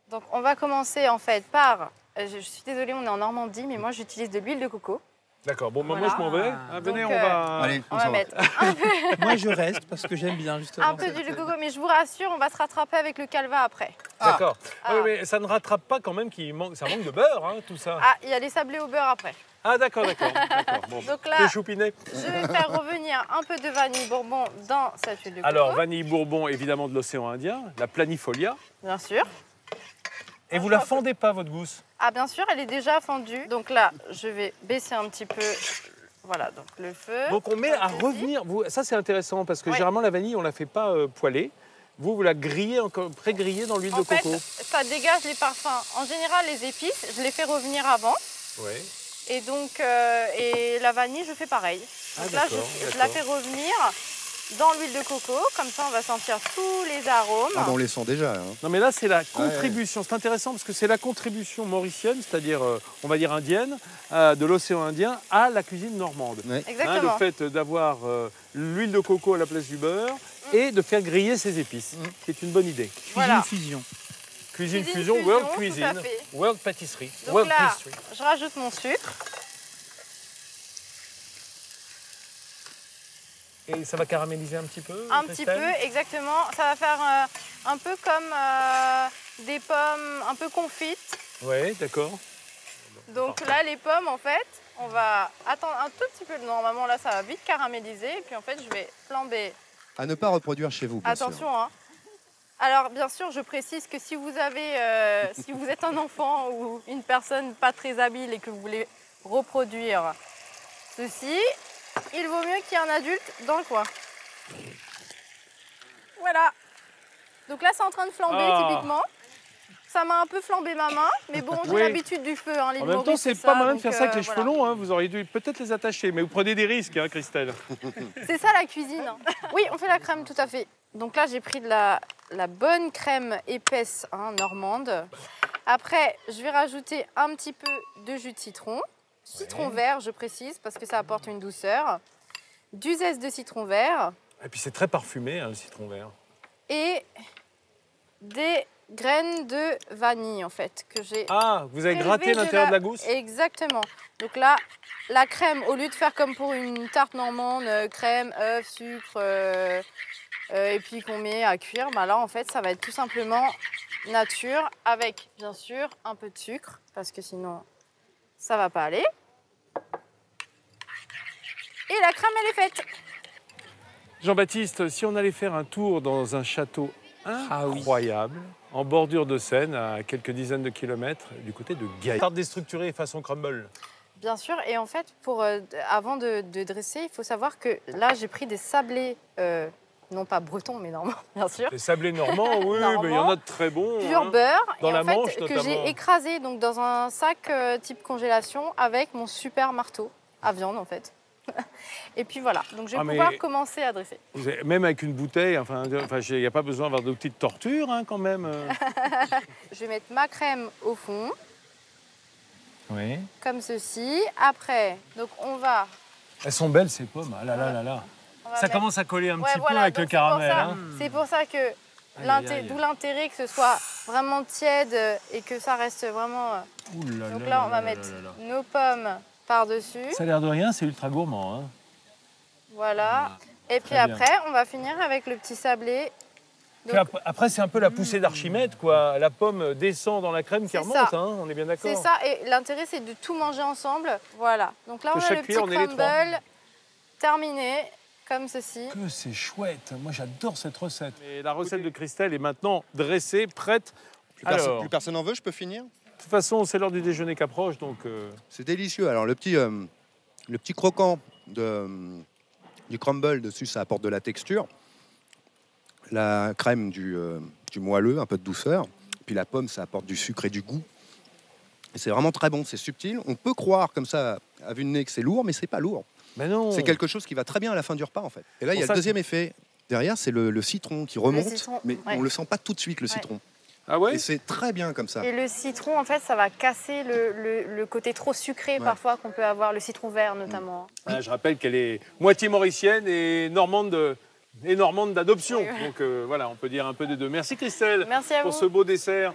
Donc on va commencer en fait par, je suis désolée, on est en Normandie, mais moi j'utilise de l'huile de coco. D'accord, bon, Voilà. moi je m'en vais. Ah, venez, Donc, on va... Allez, On va mettre un peu, Moi, je reste parce que j'aime bien, justement. un peu d'huile de coco, mais je vous rassure, on va se rattraper avec le calva après. D'accord. Ah. Oui, mais ça ne rattrape pas quand même ça manque de beurre, hein, tout ça. Ah, il y a les sablés au beurre après. Ah, d'accord. Bon, Donc là, le choupinet. je vais faire revenir un peu de vanille bourbon dans cette huile de coco. Alors, vanille bourbon, évidemment, de l'océan Indien, la planifolia. Bien sûr. Et vous la fendez pas, votre gousse? Ah bien sûr, elle est déjà fendue. Donc là, je vais baisser un petit peu, voilà, donc le feu. Donc on met à revenir, ça c'est intéressant parce que Ouais. généralement la vanille on la fait pas poêler. Vous la grillez, pré-grillez dans l'huile de En fait, coco. ça dégage les parfums. En général, les épices, je les fais revenir avant. Oui. Et donc, et la vanille, je fais pareil. Donc là, je la fais revenir dans l'huile de coco. Comme ça, on va sentir tous les arômes. Ah, bon, on les sent déjà. Hein. Non mais là c'est la contribution, c'est intéressant parce que c'est la contribution mauricienne, c'est-à-dire on va dire indienne, de l'océan Indien à la cuisine normande. Ouais. Exactement. Le fait d'avoir l'huile de coco à la place du beurre et de faire griller ses épices, c'est une bonne idée. Voilà. Fusion. Cuisine Cuisine fusion, fusion, world tout à cuisine, fait. world pâtisserie, Donc world là, pastry. je rajoute mon sucre. Et ça va caraméliser un petit peu? Un petit peu, exactement. Ça va faire un peu comme des pommes un peu confites. Oui, d'accord. Donc là, les pommes, en fait, on va attendre un tout petit peu. Normalement, là, ça va vite caraméliser. Et puis, en fait, je vais flamber. À ne pas reproduire chez vous, bien sûr. Attention, hein. Alors, bien sûr, je précise que si vous avez, si vous êtes un enfant ou une personne pas très habile et que vous voulez reproduire ceci, il vaut mieux qu'il y ait un adulte dans le coin. Voilà. Donc là, c'est en train de flamber, typiquement. Ça m'a un peu flambé ma main, mais bon, j'ai l'habitude du feu. Hein, en même temps, c'est pas malin de faire ça avec les cheveux longs. Hein. Vous auriez dû peut-être les attacher, mais vous prenez des risques, hein, Christelle. C'est ça la cuisine. Hein. Oui, on fait la crème, tout à fait. Donc là, j'ai pris de la bonne crème épaisse normande. Après, je vais rajouter un petit peu de jus de citron. Citron vert, je précise, parce que ça apporte une douceur. Du zeste de citron vert. Et puis c'est très parfumé, hein, le citron vert. Et des graines de vanille, en fait, que j'ai... Ah, vous avez gratté l'intérieur de la gousse? Exactement. Donc là, la crème, au lieu de faire comme pour une tarte normande, crème, œuf, sucre, et puis qu'on met à cuire, bah là, en fait, ça va être tout simplement nature, avec, bien sûr, un peu de sucre, parce que sinon, ça va pas aller. Et la crème, elle est faite. Jean-Baptiste, si on allait faire un tour dans un château incroyable, en bordure de Seine, à quelques dizaines de kilomètres, du côté de Gaillard. Tarte déstructurée façon crumble. Bien sûr, et en fait, avant de dresser, il faut savoir que là, j'ai pris des sablés, non pas bretons, mais normands, bien sûr. Les sablés normands, oui, mais il y en a de très bons. Pur beurre, dans et la en fait, Manche, que notamment. j'ai écrasé donc, dans un sac type congélation avec mon super marteau à viande, en fait. Et puis voilà, donc je vais pouvoir commencer à dresser. Même avec une bouteille, il n'y a pas besoin d'avoir de petites tortures, hein, quand même. Je vais mettre ma crème au fond. Oui. Comme ceci. Après, donc on va... Elles sont belles, ces pommes. Ah là là là là. Ça commence à coller un petit peu avec le caramel. C'est pour ça que, d'où l'intérêt que ce soit vraiment tiède et que ça reste vraiment... Donc là, on va mettre nos pommes par-dessus. Ça a l'air de rien, c'est ultra gourmand. Hein. Voilà. Et puis après, on va finir avec le petit sablé. Donc, après, c'est un peu la poussée d'Archimède, quoi. La pomme descend dans la crème qui remonte, hein, on est bien d'accord. C'est ça, et l'intérêt, c'est de tout manger ensemble. Voilà. Donc là, on a le petit crumble terminé, comme ceci. Que c'est chouette. Moi, j'adore cette recette. Et la recette de Christelle est maintenant dressée, prête. Plus personne n'en veut, je peux finir? De toute façon, c'est l'heure du déjeuner qui approche, donc... C'est délicieux. Alors, le petit croquant du crumble dessus, ça apporte de la texture. La crème du moelleux, un peu de douceur. Puis la pomme, ça apporte du sucre et du goût. Et c'est vraiment très bon, c'est subtil. On peut croire comme ça, à vue de nez, que c'est lourd, mais c'est pas lourd. Mais non. C'est quelque chose qui va très bien à la fin du repas, en fait. Et là, il y a le deuxième effet. Derrière, c'est le citron qui remonte, mais on le sent pas tout de suite, le citron. Ah ouais? Et c'est très bien comme ça. Et le citron, en fait, ça va casser le côté trop sucré parfois qu'on peut avoir, le citron vert notamment. Je rappelle qu'elle est moitié mauricienne et normande d'adoption. Donc voilà, on peut dire un peu des deux. Merci Christelle Merci à pour vous. ce beau dessert.